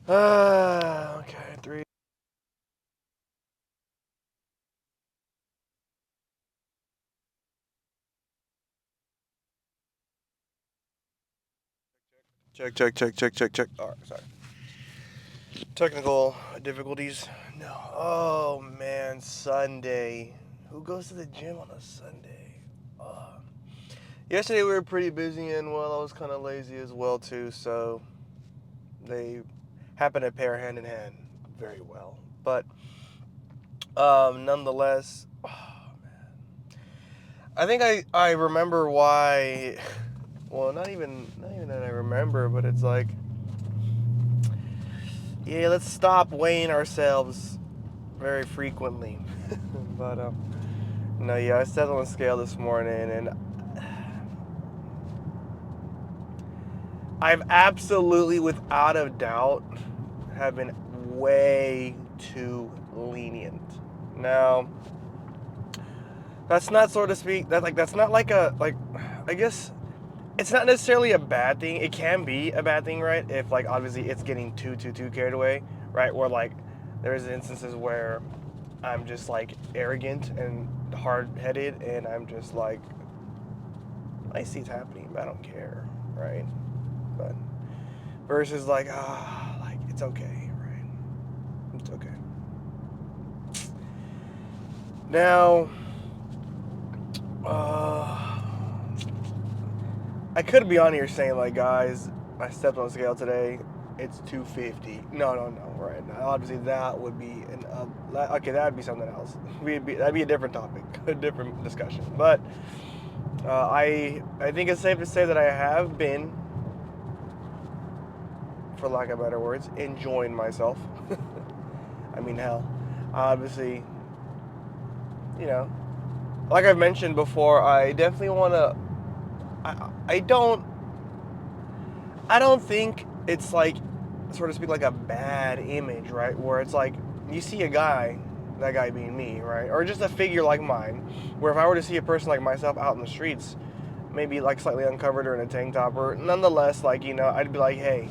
Okay, 3. Check. All right, sorry. Technical difficulties. No. Oh man, Sunday. Who goes to the gym on a Sunday? Uh, Yesterday we were pretty busy, and well, I was kind of lazy as well too. So they happen to pair hand in hand very well. But nonetheless, oh, I think I remember why. Well, not even that I remember, but it's like, yeah, let's stop weighing ourselves very frequently. But no, yeah, I stepped on the scale this morning, and I've absolutely, without a doubt, have been way too lenient. Now, that's not, so to speak, that's not like a like. I guess it's not necessarily a bad thing. It can be a bad thing, right? If like obviously it's getting too carried away, right? Where like there's instances where I'm just like arrogant and hard headed, and I'm just like, I see it's happening, but I don't care, right? But versus like, like it's okay, right? It's okay. Now, uh, I could be on here saying like, guys, I stepped on the scale today. It's 250. No, right? Now, obviously, that would be okay. That would be something else. That'd be a different topic, a different discussion. But I think it's safe to say that I have been, for lack of better words, enjoying myself. I mean, hell, obviously, you know, like I've mentioned before, I definitely want to. I don't think it's like, so to speak, like a bad image, right? Where it's like you see a guy, that guy being me, right? Or just a figure like mine, where if I were to see a person like myself out in the streets, maybe like slightly uncovered or in a tank top, or nonetheless, like, I'd be like, hey,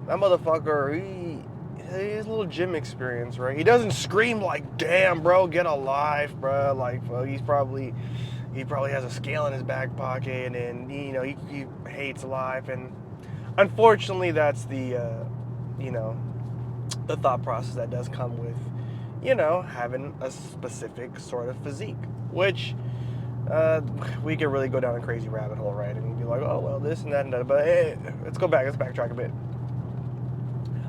that motherfucker, he has a little gym experience, right? He doesn't scream like, damn, bro, get a life, bro. Like, well, he probably has a scale in his back pocket, and he hates life, and unfortunately, that's you know, the thought process that does come with, having a specific sort of physique, which we could really go down a crazy rabbit hole, right? And be like, oh well, this and that and that. But hey, let's backtrack a bit.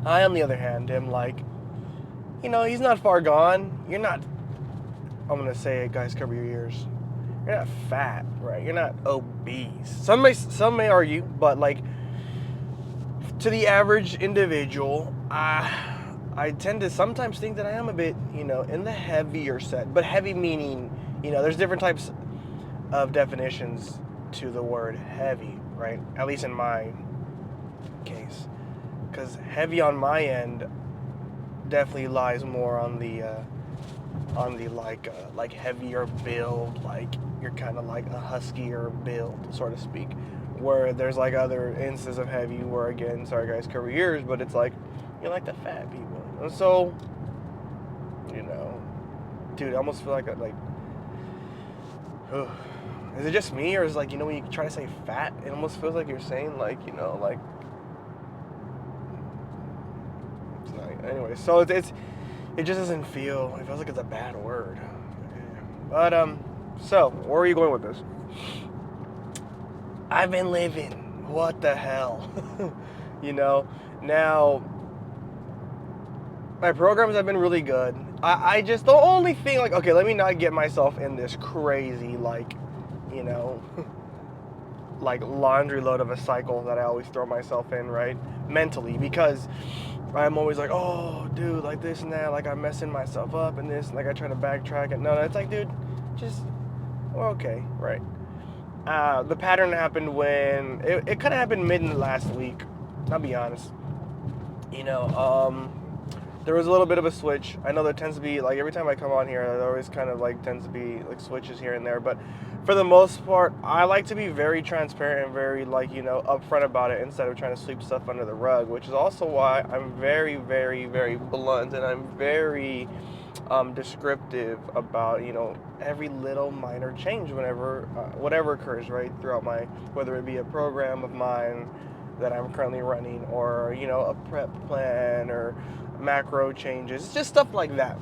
I, on the other hand, am like, he's not far gone. You're not. I'm gonna say it, guys. Cover your ears. You're not fat, right? You're not obese. Some may argue, but like, to the average individual, I tend to sometimes think that I am a bit, in the heavier set. But heavy meaning, there's different types of definitions to the word heavy, right? At least in my case, because heavy on my end definitely lies more on the like heavier build, like you're kind of like a huskier build, so to speak. Where there's like other instances of heavy where, again, sorry guys, cover your ears, but it's like you're like the fat people. And so, dude, I almost feel like is it just me, or is it like, when you try to say fat, it almost feels like you're saying like, like it's not, anyway. So it just doesn't feel. It feels like it's a bad word. But so where are you going with this? I've been living. What the hell? Now my programs have been really good. I just, the only thing, like, okay, let me not get myself in this crazy, like, you know, like laundry load of a cycle that I always throw myself in, right? Mentally, because I'm always like, oh, dude, like this and that, like I'm messing myself up and this, and like I try to backtrack it. No, it's like, dude, just, we're okay, right? The pattern happened when, it kind of happened mid last week, I'll be honest. You know, there was a little bit of a switch. I know there tends to be, like, every time I come on here, there always kind of like tends to be like switches here and there, but for the most part, I like to be very transparent and very, like, upfront about it instead of trying to sweep stuff under the rug, which is also why I'm very, very, very blunt, and I'm very descriptive about, every little minor change whenever whatever occurs, right, throughout my, whether it be a program of mine that I'm currently running, or a prep plan, or macro changes. It's just stuff like that.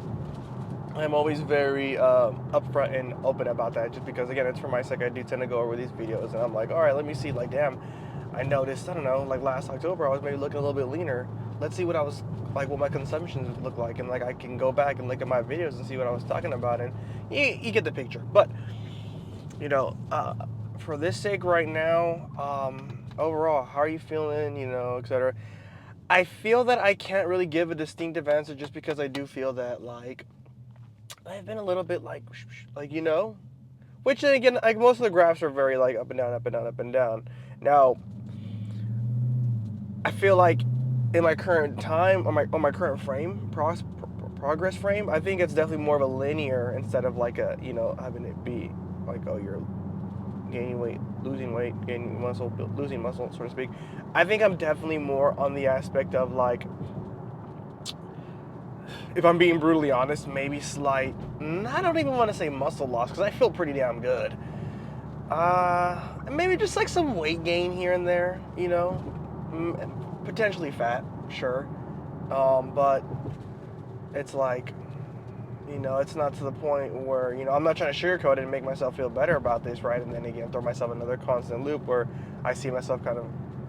I'm always very upfront and open about that, just because, again, it's for my sake. I do tend to go over these videos, and I'm like, all right, let me see, like, damn, I noticed, I don't know, like last October I was maybe looking a little bit leaner. Let's see what I was, like, what my consumptions look like, and, like, I can go back and look at my videos and see what I was talking about, and you get the picture. But for this sake right now, overall, how are you feeling, etc. I feel that I can't really give a distinctive answer, just because I do feel that, like, I've been a little bit like, which then again, like, most of the graphs are very, like, up and down, up and down, up and down. Now, I feel like in my current time, on my current frame, progress frame, I think it's definitely more of a linear, instead of like a, having it be like, oh, you're gaining weight, gaining muscle, losing muscle, so to speak. I think I'm definitely more on the aspect of, like, if I'm being brutally honest, maybe slight, I don't even want to say muscle loss, because I feel pretty damn good. Maybe just like some weight gain here and there, potentially fat, sure. But it's like, it's not to the point where, I'm not trying to sugarcoat it and make myself feel better about this, right? And then again, throw myself in another constant loop where I see myself kind of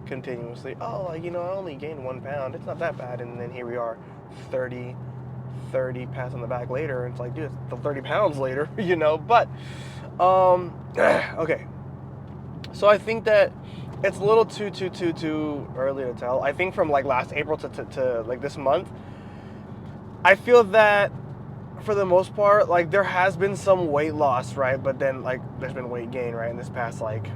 continuously, oh, like, I only gained 1 pound. It's not that bad. And then here we are, 30 pats on the back later. And it's like, dude, it's the 30 pounds later, But, okay. So I think that it's a little too early to tell. I think from, like, last April to like this month, I feel that for the most part, like, there has been some weight loss, right? But then, like, there's been weight gain, right? In this past, like,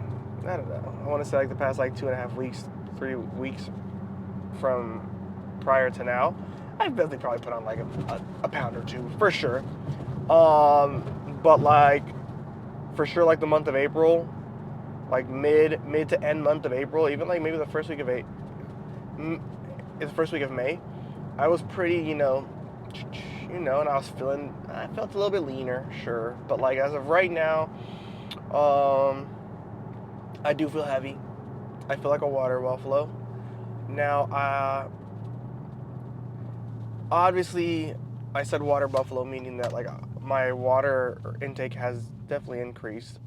I don't know, I want to say, like, the past, like, 2.5 weeks, 3 weeks from prior to now, I've definitely probably put on, like, a pound or two, for sure. But, like, for sure, like, the month of April, like, mid to end month of April, even, like, maybe the first week of May, I was pretty, and I felt a little bit leaner, sure. But, like, as of right now, I do feel heavy. I feel like a water buffalo. Now, obviously, I said water buffalo, meaning that, like, my water intake has definitely increased.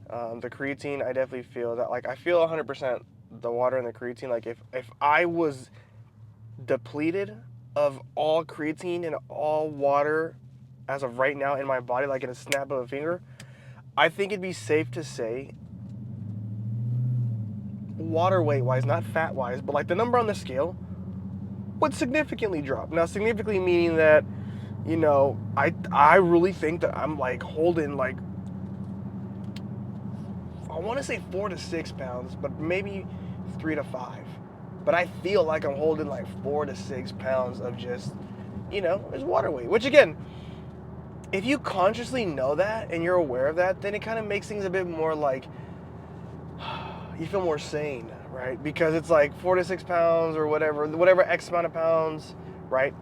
The creatine, I definitely feel that, like, I feel 100% the water and the creatine. Like, if I was depleted of all creatine and all water as of right now in my body, like in a snap of a finger, I think it'd be safe to say, water weight wise, not fat wise, but, like, the number on the scale would significantly drop. Now, significantly meaning that, I really think that I'm, like, holding, like, I want to say 4 to 6 pounds, but maybe 3 to 5. But I feel like I'm holding, like, 4 to 6 pounds of just, is water weight. Which, again, if you consciously know that and you're aware of that, then it kind of makes things a bit more, like, you feel more sane, right? Because it's like 4 to 6 pounds or whatever X amount of pounds, right,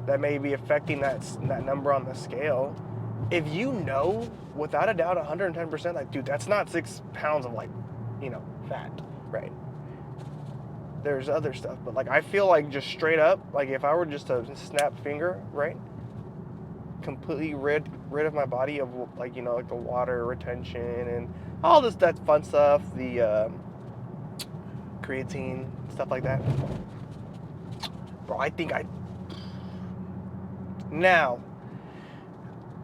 that may be affecting that number on the scale. If you know, without a doubt, 110%, like, dude, that's not 6 pounds of, like, fat, right? There's other stuff, but, like, I feel like just straight up, like, if I were just to snap finger, right, completely rid of my body of, like, like the water retention and all that fun stuff, the creatine, stuff like that, bro, I think now,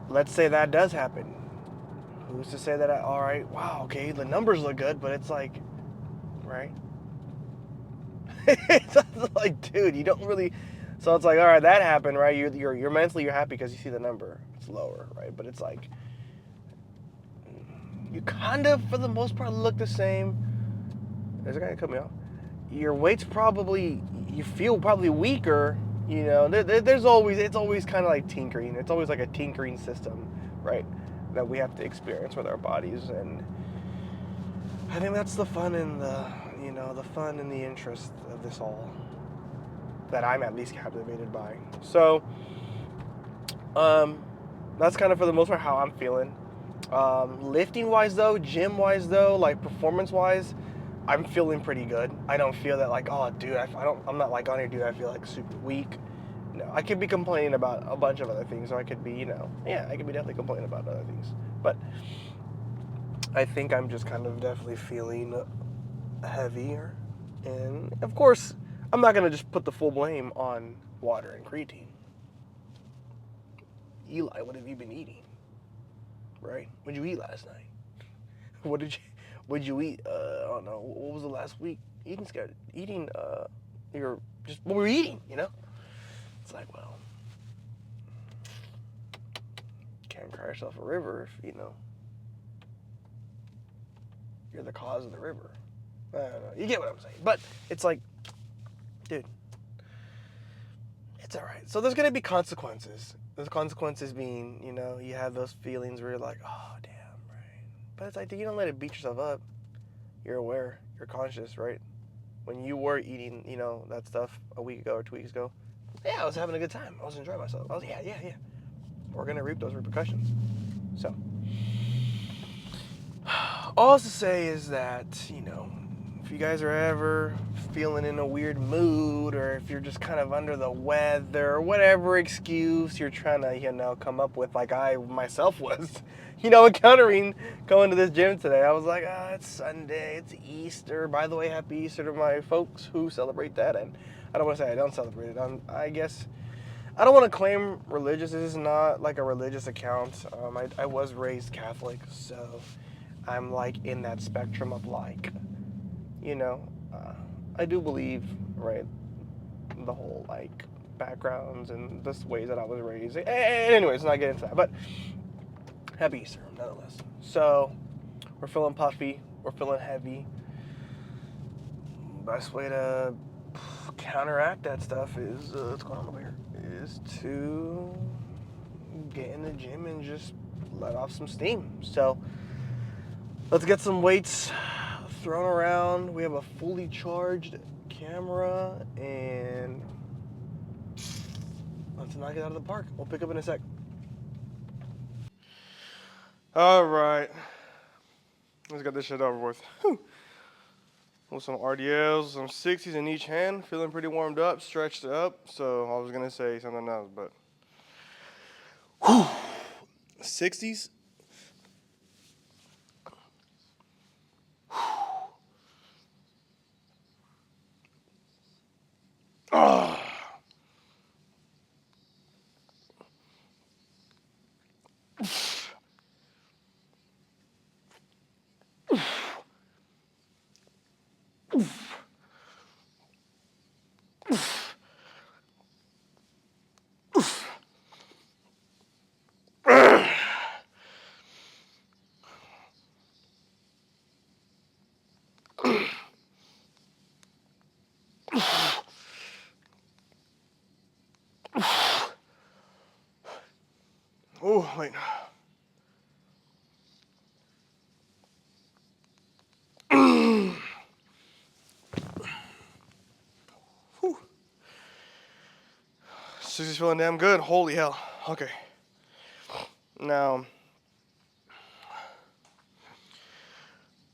let's say that does happen. Who's to say that all right, wow, okay, the numbers look good, but it's like, right? It's like, dude, you don't really. So it's like, all right, that happened, right? You're mentally, you're happy because you see the number, it's lower, right? But it's like, you kind of, for the most part, look the same. Is it gonna cut me off? Your weight's probably, you feel probably weaker, You know, there's always, it's always kind of like tinkering. It's always like a tinkering system, right? That we have to experience with our bodies, and I think that's the fun and the fun and the interest of this all that I'm at least captivated by. So, um, that's kind of for the most part how I'm feeling. Lifting wise though, gym wise though, like performance wise, I'm feeling pretty good. I don't feel that like, oh dude, I'm not like on here, dude, I feel like super weak. No, I could be complaining about a bunch of other things, or I could be, yeah, I could be definitely complaining about other things. But I think I'm just kind of definitely feeling heavier. And of course, I'm not going to just put the full blame on water and creatine. Eli, what have you been eating? Right? What did you eat last night? What did you eat? I don't know. What was the last week? Eating, you're just, what were you eating, It's like, well, can't cry yourself a river if, you're the cause of the river. I don't know. You get what I'm saying. But it's like, dude, it's all right. So there's going to be consequences. Those consequences being, you have those feelings where you're like, oh, damn, right. But it's like, you don't let it beat yourself up. You're aware. You're conscious, right? When you were eating, that stuff a week ago or 2 weeks ago, yeah, I was having a good time. I was enjoying myself. I was, yeah. We're going to reap those repercussions. So, all to say is that, if you guys are ever feeling in a weird mood, or if you're just kind of under the weather, or whatever excuse you're trying to, come up with, like I myself was, encountering going to this gym today. I was like, it's Sunday, it's Easter. By the way, happy Easter to my folks who celebrate that. And I don't want to say I don't celebrate it. I guess I don't want to claim religious. This is not like a religious account. I was raised Catholic, so I'm like in that spectrum of like, you know, uh, I do believe, right, the whole like backgrounds and the ways that I was raised. Anyways, not get into that. But happy Easter, nonetheless. So we're feeling puffy, we're feeling heavy. Best way to counteract that stuff is what's going on over here is to get in the gym and just let off some steam. So let's get some weights thrown around. We have a fully charged camera, and let's knock it out of the park. We'll pick up in a sec. All right, let's get this shit over with. Whew. With some RDLs, some 60s in each hand, feeling pretty warmed up, stretched up. So I was gonna say something else, but 60s. Oh. Oh, wait. Whew. 60's feeling damn good. Holy hell. Okay. Now,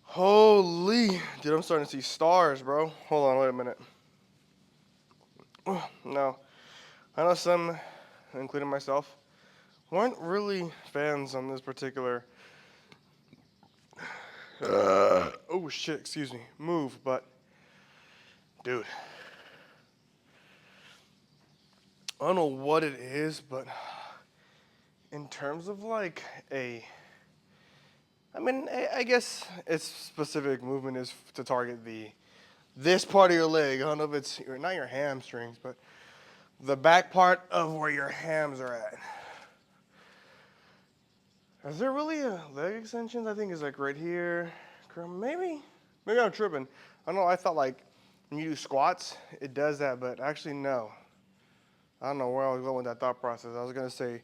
holy, dude, I'm starting to see stars, bro. Hold on, wait a minute. No, I know some, including myself, weren't really fans on this particular, oh shit, excuse me, move, but, dude, I don't know what it is, but in terms of like I guess its specific movement is to target this part of your leg. I don't know if it's, not your hamstrings, but the back part of where your hams are at. Is there really a leg extensions? I think it's like right here. Maybe I'm tripping. I don't know. I thought like when you do squats, it does that, but actually no. I don't know where I was going with that thought process. I was gonna say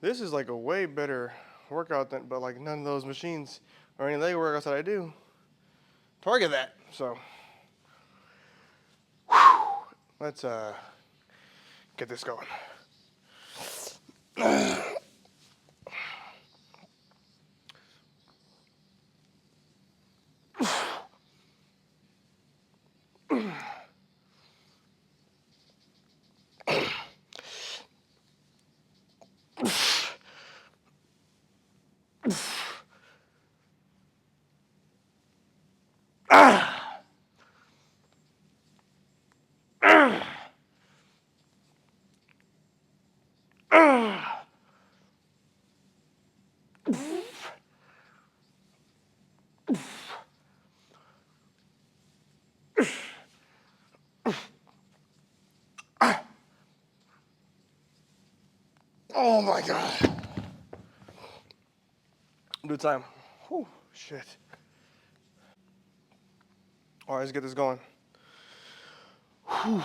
this is like a way better workout than, but like none of those machines or any leg workouts that I do target that. So let's get this going. Oh my god. Good time. Whew, shit. All right, let's get this going. Whew.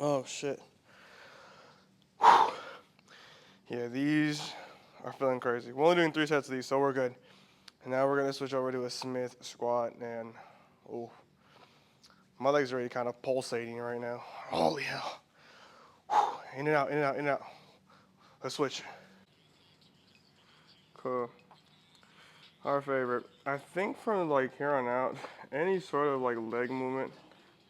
Oh shit. Yeah, these are feeling crazy. We're only doing 3 sets of these, so we're good. And now we're gonna switch over to a Smith squat, and oh, my legs are already kind of pulsating right now. Holy hell. In and out, in and out, in and out. Let's switch. Cool. Our favorite. I think from like here on out, any sort of like leg movement,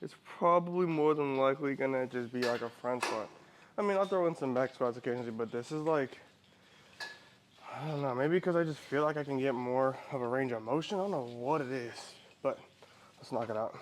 it's probably more than likely gonna just be like a front squat. I mean, I'll throw in some back squats occasionally, but this is like, I don't know, maybe because I just feel like I can get more of a range of motion. I don't know what it is, but let's knock it out.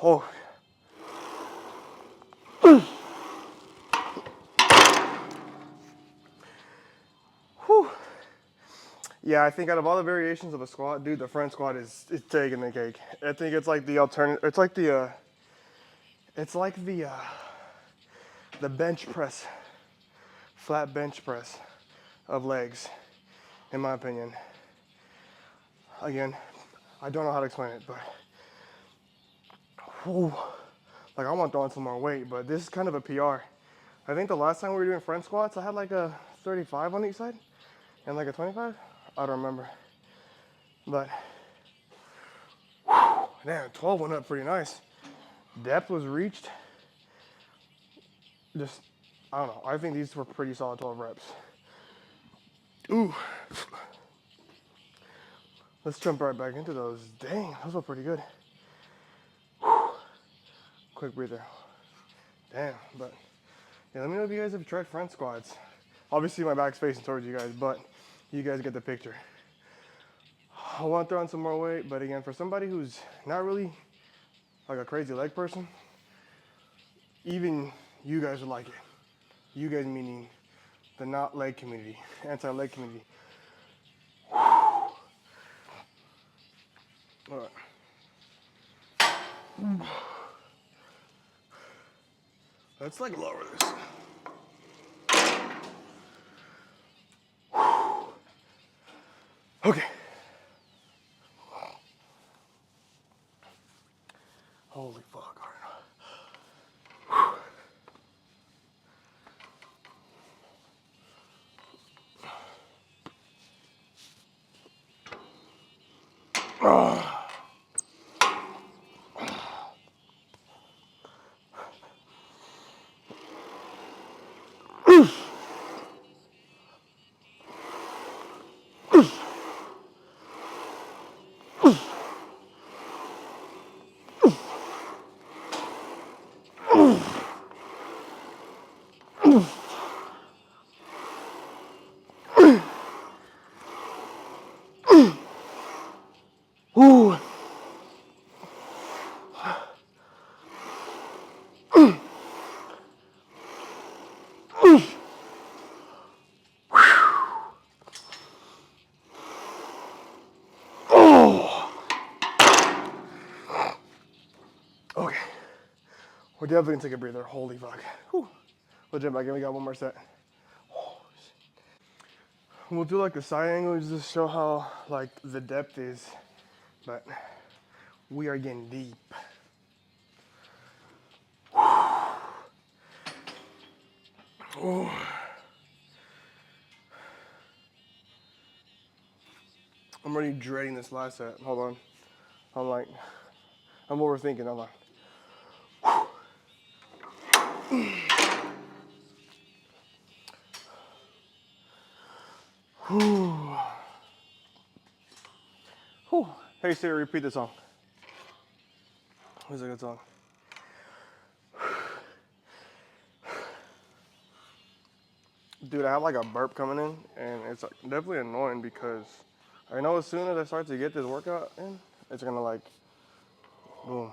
Oh. Whew. Yeah, I think out of all the variations of a squat, dude, the front squat is taking the cake. I think it's like the alternative. It's like the bench press, flat bench press of legs, in my opinion. Again, I don't know how to explain it, but whew, like I want to throw on some more weight, but this is kind of a PR. I think the last time we were doing front squats, I had like a 35 on each side and like a 25. I don't remember, but whew, damn, 12 went up pretty nice. Depth was reached. Just, I don't know. I think these were pretty solid 12 reps. Ooh. Let's jump right back into those. Dang, those were pretty good. Whew. Quick breather. Damn, but yeah, let me know if you guys have tried front squats. Obviously, my back's facing towards you guys, but you guys get the picture. I want to throw on some more weight, but again, for somebody who's not really like a crazy leg person, even you guys would like it. You guys meaning the not leg community, anti-leg community. All right. Let's like lower this. Okay. Holy fuck, Arnold. Ooh. Okay. We're definitely gonna take a breather. Holy fuck. Whew. Legit, again, we got one more set. We'll do like a side angle just to show how like the depth is, but we are getting deep. Oh. I'm already dreading this last set. Hold on. I'm overthinking. Hold on. Whew. Hey Siri, repeat the song. What's a good song? Dude, I have like a burp coming in, and it's definitely annoying because I know as soon as I start to get this workout in, it's gonna like, boom.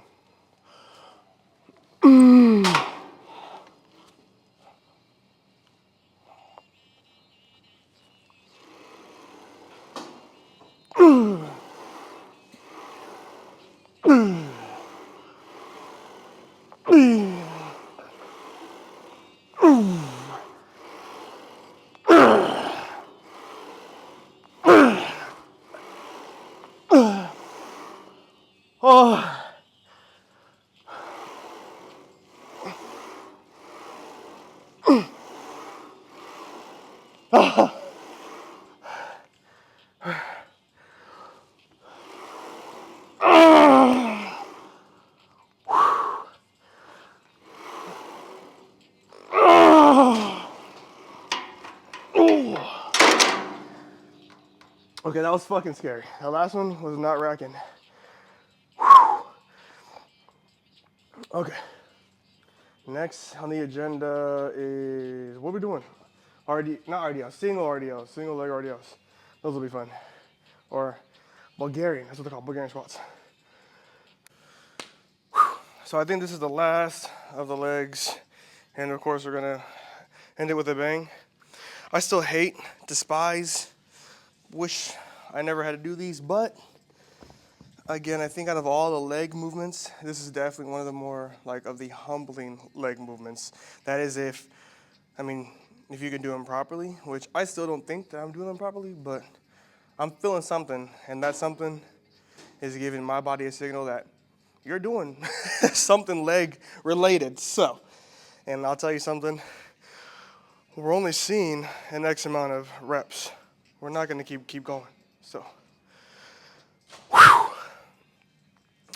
Oh. Okay, that was fucking scary. The last one was not racking. Okay. Next on the agenda is what are we doing? Not RDL, single RDL, single leg RDLs. Those will be fun. Or Bulgarian, that's what they're called, Bulgarian squats. So I think this is the last of the legs, and of course we're gonna end it with a bang. I still hate, despise, wish I never had to do these, but again, I think out of all the leg movements, this is definitely one of the more like of the humbling leg movements. That is if you can do them properly, which I still don't think that I'm doing them properly, but I'm feeling something, and that something is giving my body a signal that you're doing something leg related. So, and I'll tell you something, we're only seeing an X amount of reps. We're not gonna keep going. So,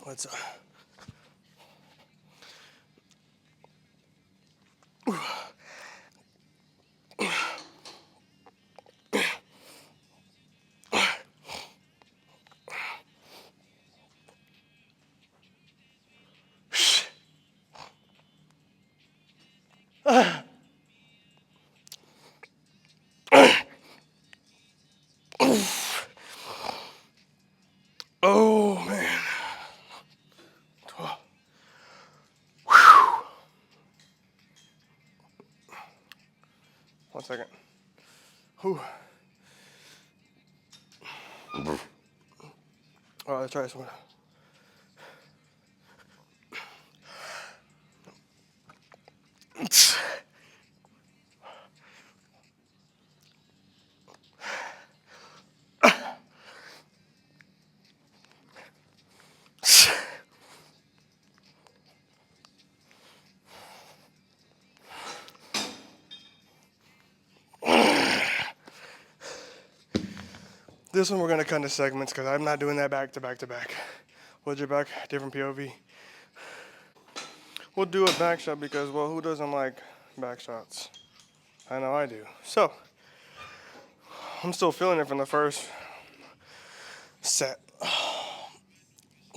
let's oh man. 1 second. Whew. All right, let's try this one. This one we're gonna cut into segments because I'm not doing that back to back to back. Hold your back, different POV. We'll do a back shot because, well, who doesn't like back shots? I know I do. So, I'm still feeling it from the first set.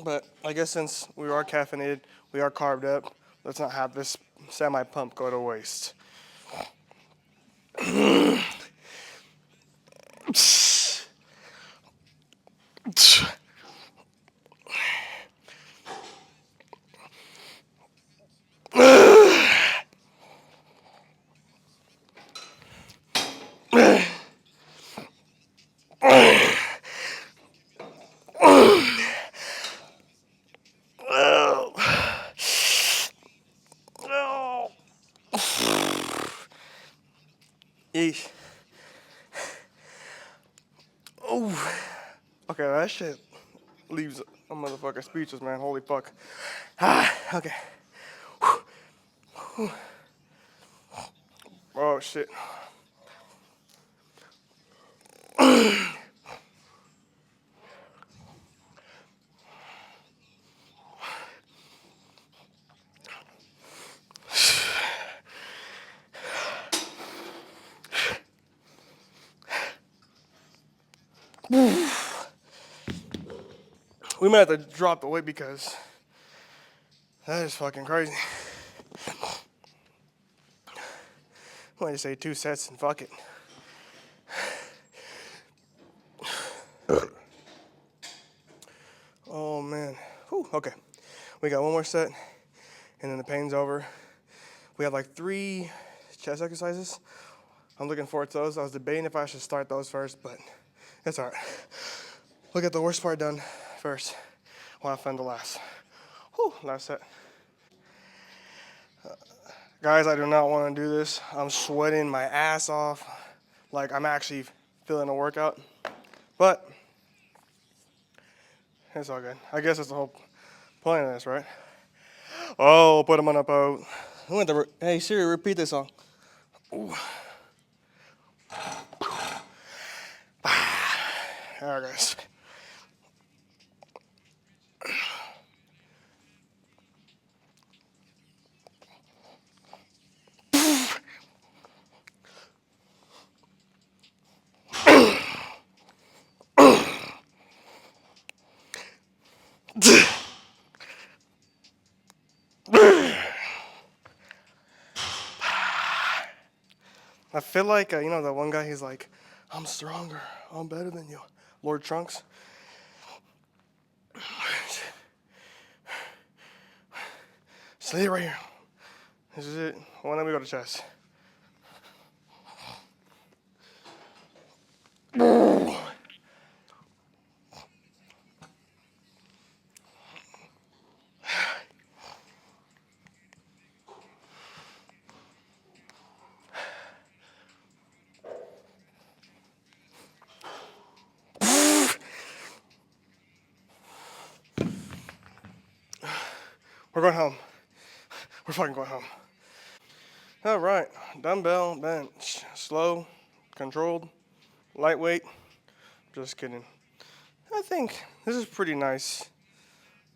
But I guess since we are caffeinated, we are carved up, let's not have this semi-pump go to waste. Yeesh. Oh. Okay, that shit leaves a motherfucker speechless, man. Holy fuck. Okay. Oh, shit. We might have to drop the weight because that is fucking crazy. I might just say 2 sets and fuck it. Oh, man. Whew, okay. We got one more set, and then the pain's over. We have like 3 chest exercises. I'm looking forward to those. I was debating if I should start those first, but it's all right. We'll get the worst part done first while I find the last. Whew, last set. Guys, I do not want to do this. I'm sweating my ass off. Like, I'm actually feeling a workout. But it's all good. I guess that's the whole point of this, right? Oh, put him on a boat. Hey, Siri, repeat this song. Ooh. All right, guys. I feel like, you know, that one guy, he's like, I'm stronger. I'm better than you. Lord Trunks. Stay right here. This is it. Well, then we go to chest. We're going home. We're fucking going home. All right. Dumbbell bench. Slow, controlled, lightweight. Just kidding. I think this is pretty nice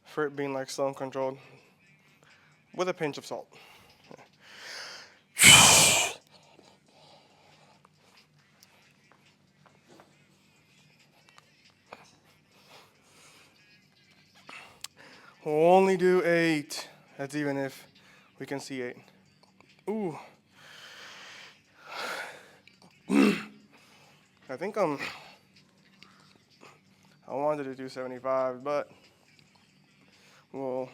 for it being like slow and controlled with a pinch of salt. We'll only do 8. That's even if we can see 8. Ooh. I think I wanted to do 75, but we'll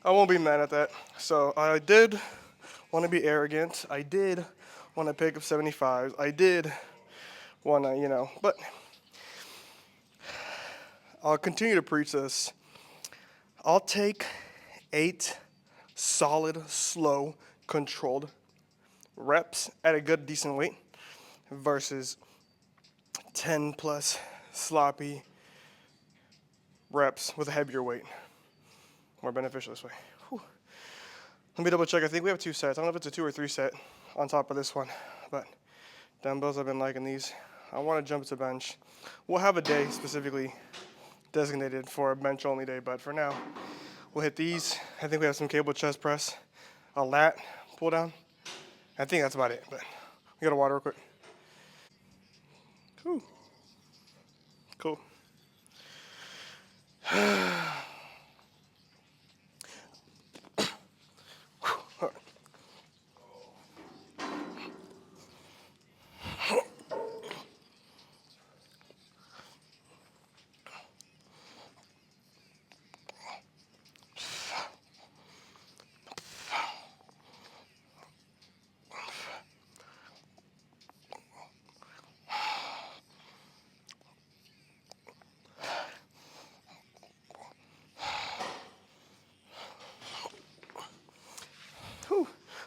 I won't be mad at that. So I did want to be arrogant. I did want to pick up 75s. I did want to, but I'll continue to preach this. I'll take 8 solid, slow, controlled reps at a good, decent weight versus 10 plus sloppy reps with a heavier weight. More beneficial this way. Whew. Let me double check. I think we have 2 sets. I don't know if it's a 2 or 3 set on top of this one, but dumbbells, I've been liking these. I want to jump to bench. We'll have a day specifically designated for a bench only day, but for now, we'll hit these. I think we have some cable chest press, a lat pull down. I think that's about it, but we got a water real quick. Whew. Cool. Whew.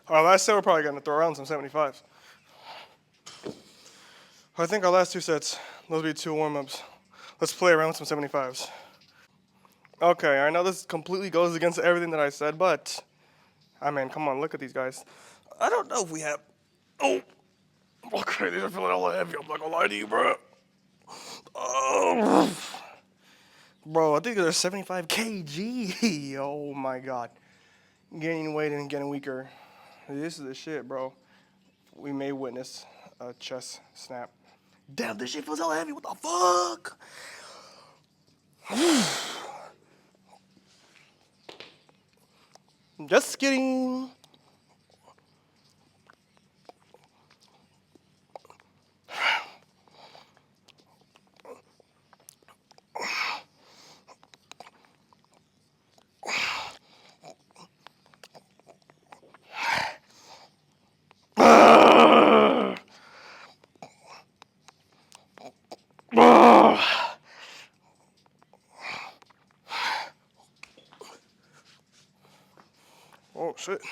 Our last set, we're probably going to throw around some 75s. I think our last 2 sets, those will be 2 warm-ups. Let's play around with some 75s. Okay, I know this completely goes against everything that I said, but, I mean, come on, look at these guys. I don't know if we have, oh, okay, these are feeling a little heavy, I'm not gonna lie to you, bro. Oh, bro, I think they're 75 kg. Oh my god. Gaining weight and getting weaker. This is the shit, bro. We may witness a chest snap. Damn, this shit feels so heavy. What the fuck? Just kidding. Oh shit.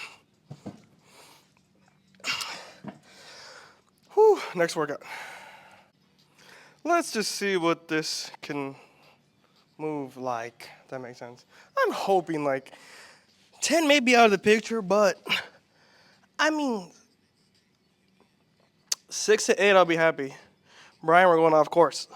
Whew, next workout. Let's just see what this can move like. If that makes sense. I'm hoping like 10 may be out of the picture, but I mean 6 to 8 I'll be happy. Brian, we're going off course.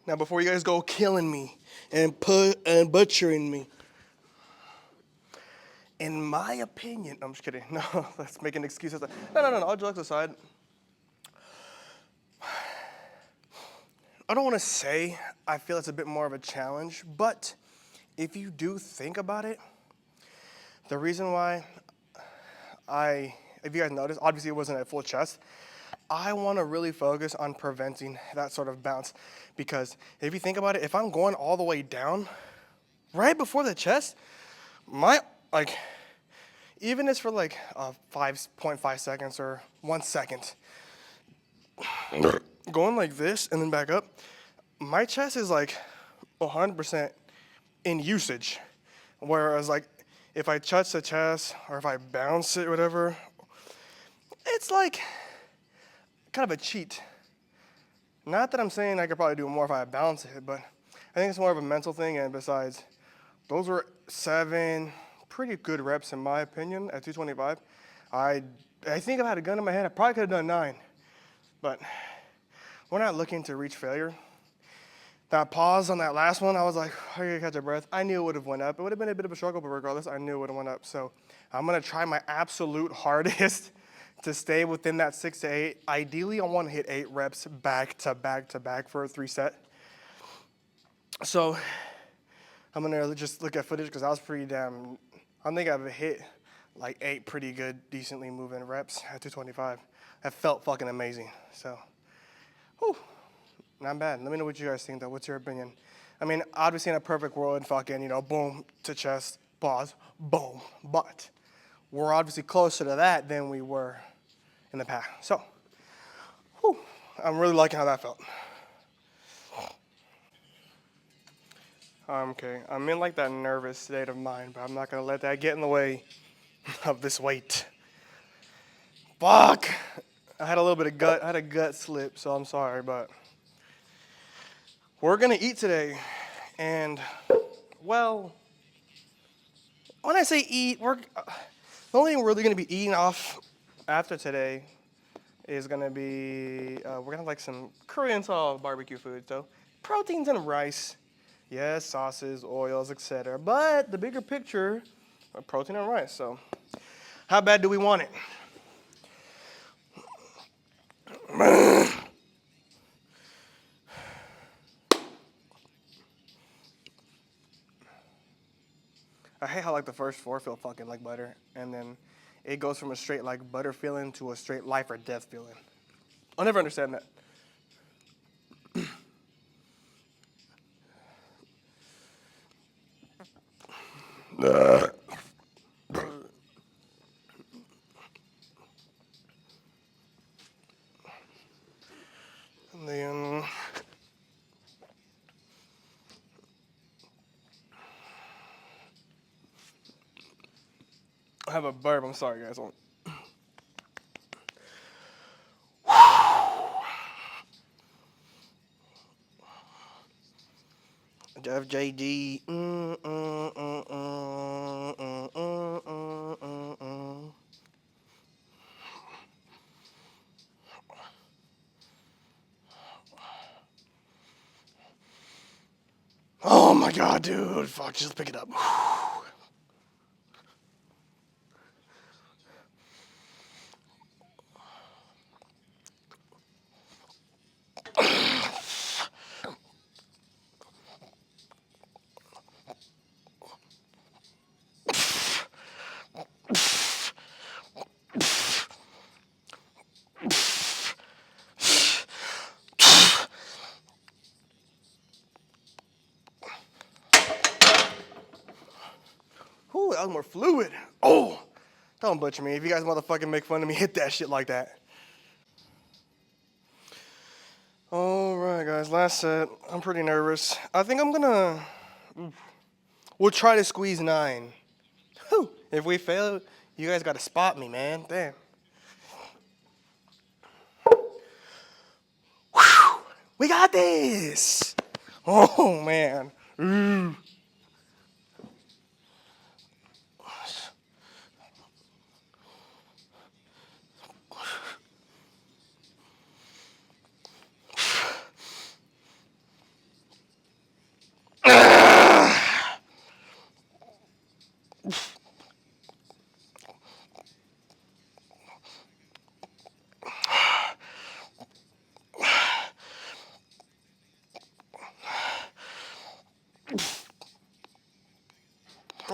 Now, before you guys go killing me and butchering me, in my opinion, I'm just kidding. No, let's make an excuse. No. All jokes aside, I don't want to say I feel it's a bit more of a challenge, but if you do think about it, the reason why if you guys notice, obviously it wasn't at full chest. I want to really focus on preventing that sort of bounce because if you think about it, if I'm going all the way down, right before the chest, even if it's for 5.5 seconds or 1 second, going like this and then back up, my chest is 100% in usage. Whereas if I touch the chest or if I bounce it or whatever, it's kind of a cheat. Not that I'm saying I could probably do more if I balance it, but I think it's more of a mental thing. And besides, those were 7 pretty good reps in my opinion at 225. I think if I had a gun in my head, I probably could have done 9. But we're not looking to reach failure. That pause on that last one, I was like, I gotta catch a breath. I knew it would have went up. It would have been a bit of a struggle, but regardless, I knew it would have went up. So I'm gonna try my absolute hardest to stay within that 6 to 8. Ideally, I want to hit 8 reps back to back to back for a 3 set. So I'm gonna just look at footage because I was pretty damn. I think I've hit like 8 pretty good, decently moving reps at 225. That felt fucking amazing. So, whew. Not bad. Let me know what you guys think, though. What's your opinion? I mean, obviously, in a perfect world, fucking, you know, boom to chest, pause, boom. But we're obviously closer to that than we were in the past. So, whew, I'm really liking how that felt. Okay, I'm in like that nervous state of mind, but I'm not gonna let that get in the way of this weight. Fuck! I had a little bit of gut. I had a gut slip, so I'm sorry, but. We're gonna eat today, and well, when I say eat, the only thing we're really gonna be eating off after today is gonna be we're gonna have like some Korean style barbecue food, so proteins and rice, yes, sauces, oils, etc. But the bigger picture, protein and rice. So, how bad do we want it? I hate how like the first 4 feel fucking like butter, and then it goes from a straight like butter feeling to a straight life or death feeling. I'll never understand that. And then I have a burp. I'm sorry, guys. FJD. Oh my god, dude. Fuck, just pick it up. Ooh, that was more fluid. Oh, don't butcher me. If you guys motherfucking make fun of me, hit that shit like that. All right, guys, last set. I'm pretty nervous. I think I'm gonna. We'll try to squeeze 9. Whew. If we fail, you guys gotta spot me, man. Damn. Whew. We got this. Oh man.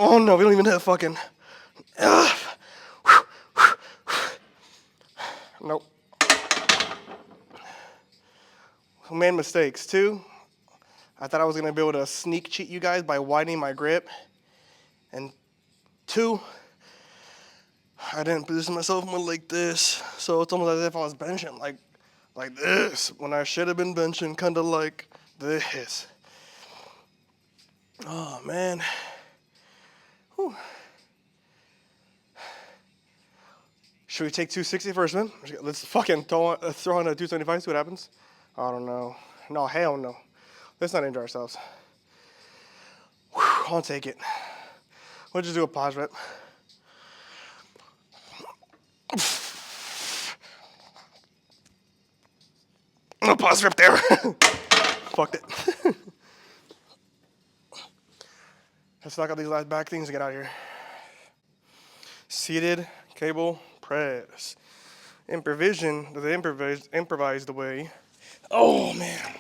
Oh no, we don't even have fucking. Nope. We made mistakes. 2, I thought I was gonna be able to sneak cheat you guys by widening my grip. And 2, I didn't position myself more like this. So it's almost as if I was benching like this when I should have been benching kind of like this. Oh man. Whew. Should we take 260 first, man? Let's fucking throw on a 275, see what happens. I don't know. No, hell no. Let's not injure ourselves. Whew, I'll take it. We'll just do a pause rep. A pause rep there. Fucked it. Let's knock out these last back things and get out of here. Seated cable press. The improvised way. Oh man.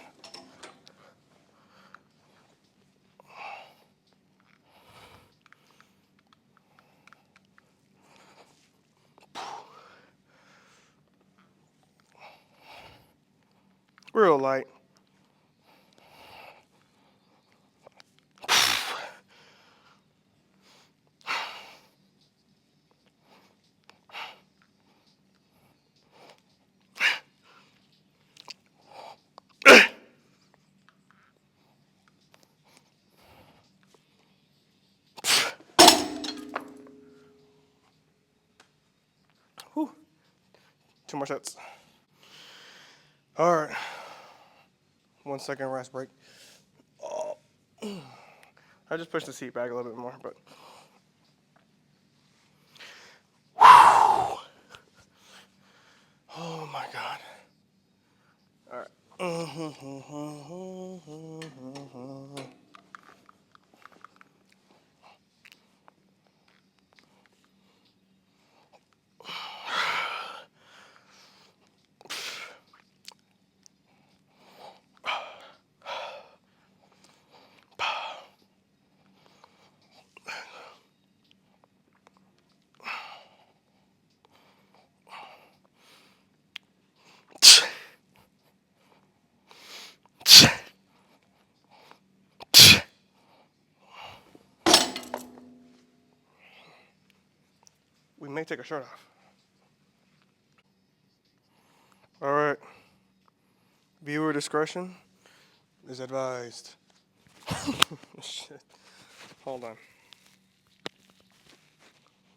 Real light. Whew. 2 more sets. All right. 1 second rest break. Oh. I just pushed the seat back a little bit more, but. Oh my God. All right. We may take a shirt off. All right. Viewer discretion is advised. Shit. Hold on. I'm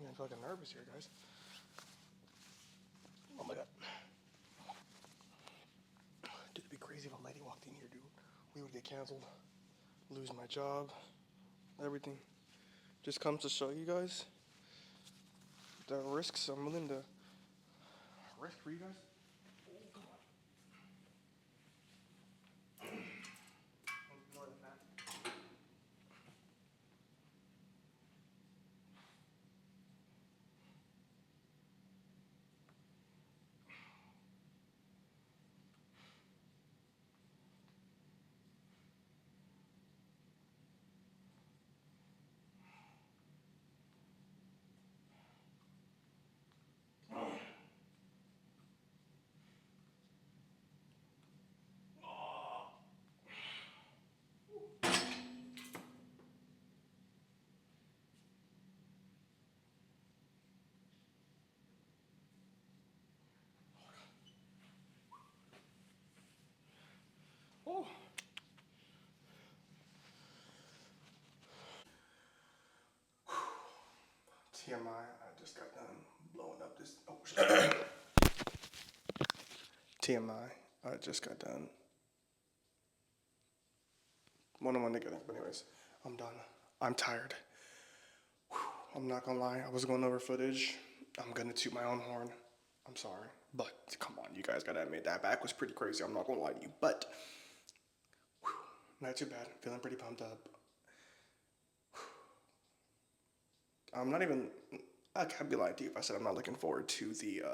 getting fucking nervous here, guys. Oh my God. Dude, it'd be crazy if a lady walked in here, dude. We would get canceled, lose my job, everything. Just comes to show you guys the risks I'm willing to risk for you guys. Oh. TMI, I just got done blowing up this. Oh, shit. TMI, I just got done. One on one together, but anyways, I'm done. I'm tired. Whew. I'm not gonna lie, I was going over footage. I'm gonna toot my own horn. I'm sorry, but come on, you guys gotta admit that back was pretty crazy. I'm not gonna lie to you, but whew, not too bad. Feeling pretty pumped up. I'm not even. I can't be lying to you if I said I'm not looking forward to the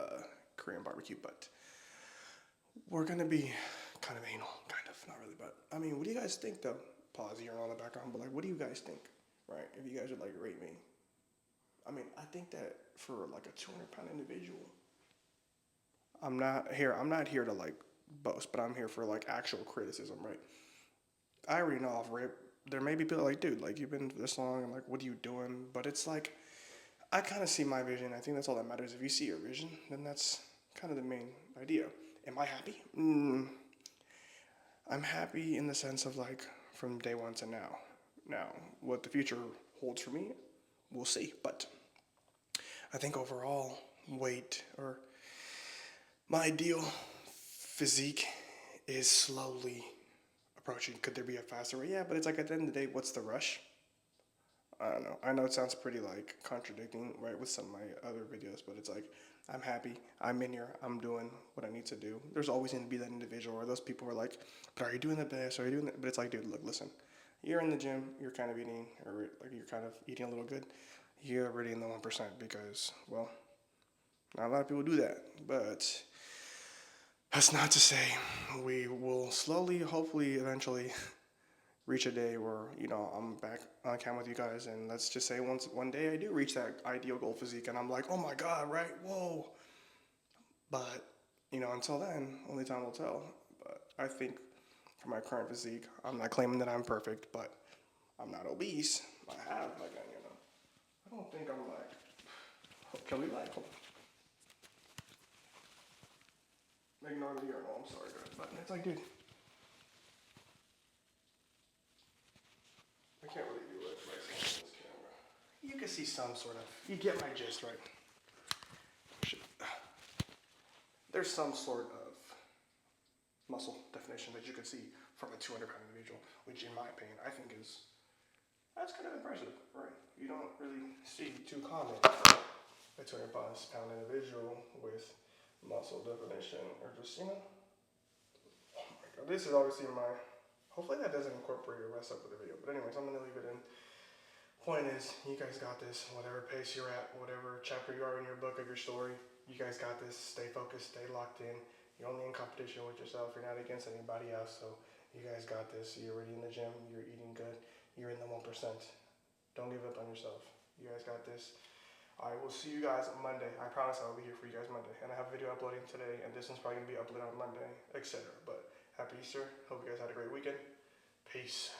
Korean barbecue, but we're gonna be kind of anal, kind of, not really, but I mean, what do you guys think though? Pause here on the background, but like, what do you guys think, right? If you guys would like rate me, I mean, I think that for like a 200-pound individual, I'm not here. I'm not here to like boast, but I'm here for like actual criticism, right? I already know off rip. There may be people like, dude, like you've been this long, and like, what are you doing? But it's like, I kind of see my vision. I think that's all that matters. If you see your vision, then that's kind of the main idea. Am I happy? I'm happy in the sense of like from day one to now. Now, what the future holds for me, we'll see. But I think overall, weight or my ideal physique is slowly approaching. Could there be a faster way? Yeah, but it's like at the end of the day, what's the rush? I don't know. I know it sounds pretty like contradicting, right, with some of my other videos, but it's like I'm happy. I'm in here. I'm doing what I need to do. There's always going to be that individual or those people who are like, but are you doing the best? Are you doing that? But it's like, dude, look, listen. you're in the gym, you're kind of eating, or like you're kind of eating a little good, you're already in the 1% because, well, not a lot of people do that. But that's not to say we will slowly, hopefully, eventually reach a day where, I'm back on cam with you guys, and let's just say one day I do reach that ideal goal physique and I'm like, oh my god, right, whoa. But until then, only time will tell. But I think for my current physique, I'm not claiming that I'm perfect, but I'm not obese. I have I don't think I'm like, can we ignore the urinal, I'm sorry guys, but it's like, dude, I can't really do it right on this camera. You can see some sort of, you get my gist, right? There's some sort of muscle definition that you can see from a 200-pound individual, which in my opinion, I think that's kind of impressive, right? You don't really see too common a 200-pound individual with muscle definition, or just, oh my god, this is obviously hopefully that doesn't incorporate or mess up with the video, but anyways, I'm gonna leave it in. Point is, you guys got this, whatever pace you're at, whatever chapter you are in your book of your story, you guys got this. Stay focused, stay locked in. You're only in competition with yourself. You're not against anybody else. So you guys got this. You're already in the gym. You're eating good. You're in the 1%. Don't give up on yourself. You guys got this. I will see you guys Monday. I promise I will be here for you guys Monday. And I have a video uploading today, and this one's probably going to be uploaded on Monday, etc. But happy Easter. Hope you guys had a great weekend. Peace.